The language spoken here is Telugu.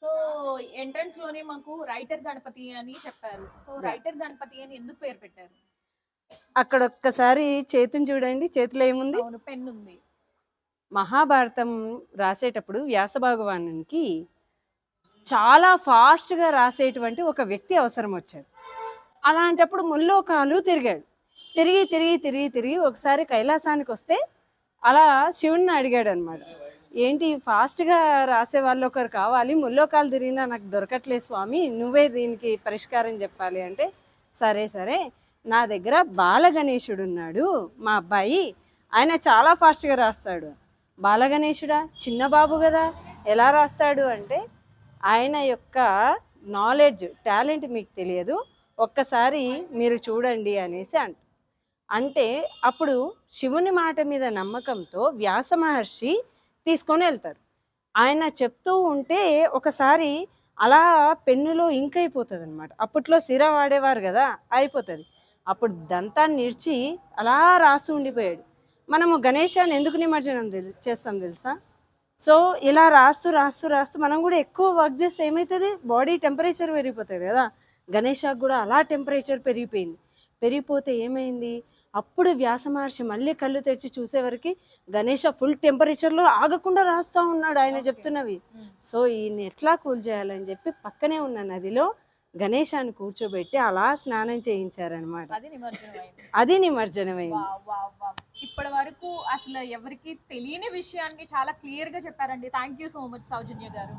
సో ఎంట్రన్స్ లోనే మాకు రైటర్ గణపతి అని చెప్పారు. సో రైటర్ గణపతి అని ఎందుకు పేరు పెట్టారు? అక్కడ ఒక్కసారి చేతిని చూడండి, చేతిలో ఏముంది? అవును, పెన్ ఉంది. మహాభారతం రాసేటప్పుడు వ్యాస భగవానునికి చాలా ఫాస్ట్గా రాసేటువంటి ఒక వ్యక్తి అవసరం వచ్చాడు. అలాంటప్పుడు ముల్లోకాలు తిరిగాడు. తిరిగి తిరిగి తిరిగి తిరిగి ఒకసారి కైలాసానికి వస్తే అలా శివుణ్ణి అడిగాడు అనమాట. ఏంటి ఫాస్ట్గా రాసే వాళ్ళు ఒకరు కావాలి, ముల్లోకాలు తిరిగినా నాకు దొరకట్లేదు స్వామి, నువ్వే దీనికి పరిష్కారం చెప్పాలి అంటే, సరే సరే నా దగ్గర బాలగణేశుడు ఉన్నాడు మా అబ్బాయి, ఆయన చాలా ఫాస్ట్గా రాస్తాడు. బాలగణేశుడా, చిన్న బాబు కదా, ఎలా రాస్తాడు అంటే, ఆయన యొక్క నాలెడ్జ్ టాలెంట్ మీకు తెలియదు, ఒక్కసారి మీరు చూడండి అనేసి అంటే అప్పుడు శివుని మాట మీద నమ్మకంతో వ్యాస మహర్షి తీసుకొని వెళ్తారు. ఆయన చెప్తూ ఉంటే ఒకసారి అలా పెన్నులో ఇంక్ అయిపోతుంది అనమాట. అప్పట్లో సిరా వాడేవారు కదా, అయిపోతుంది. అప్పుడు దంతాన్ని ఇడ్చి అలా రాస్తూ ఉండిపోయాడు. మనము గణేశాన్ని ఎందుకు నిమజ్జనం చేస్తాం తెలుసా? సో ఇలా రాస్తూ రాస్తూ రాస్తూ మనం కూడా ఎక్కువ వర్క్ చేస్తే ఏమవుతుంది, బాడీ టెంపరేచర్ పెరిగిపోతుంది కదా. గణేశాకు కూడా అలా టెంపరేచర్ పెరిగిపోయింది. పెరిగిపోతే ఏమైంది, అప్పుడు వ్యాస మహర్షి మళ్ళీ కళ్ళు తెరిచి చూసేవరకు గణేష ఫుల్ టెంపరేచర్లో ఆగకుండా రాస్తూ ఉన్నాడు ఆయన చెప్తున్నవి. సో ఈయన ఎట్లా కూల్ చేయాలని చెప్పి పక్కనే ఉన్న నదిలో గణేశాన్ని కూర్చోబెట్టి అలా స్నానం చేయించారనమాట. అది నిమజ్జనమైంది. ఇప్పటి వరకు అసలు ఎవరికి తెలియని విషయాన్ని చాలా క్లియర్ గా చెప్పారండి. థ్యాంక్ యూ సో మచ్ సౌజన్య గారు.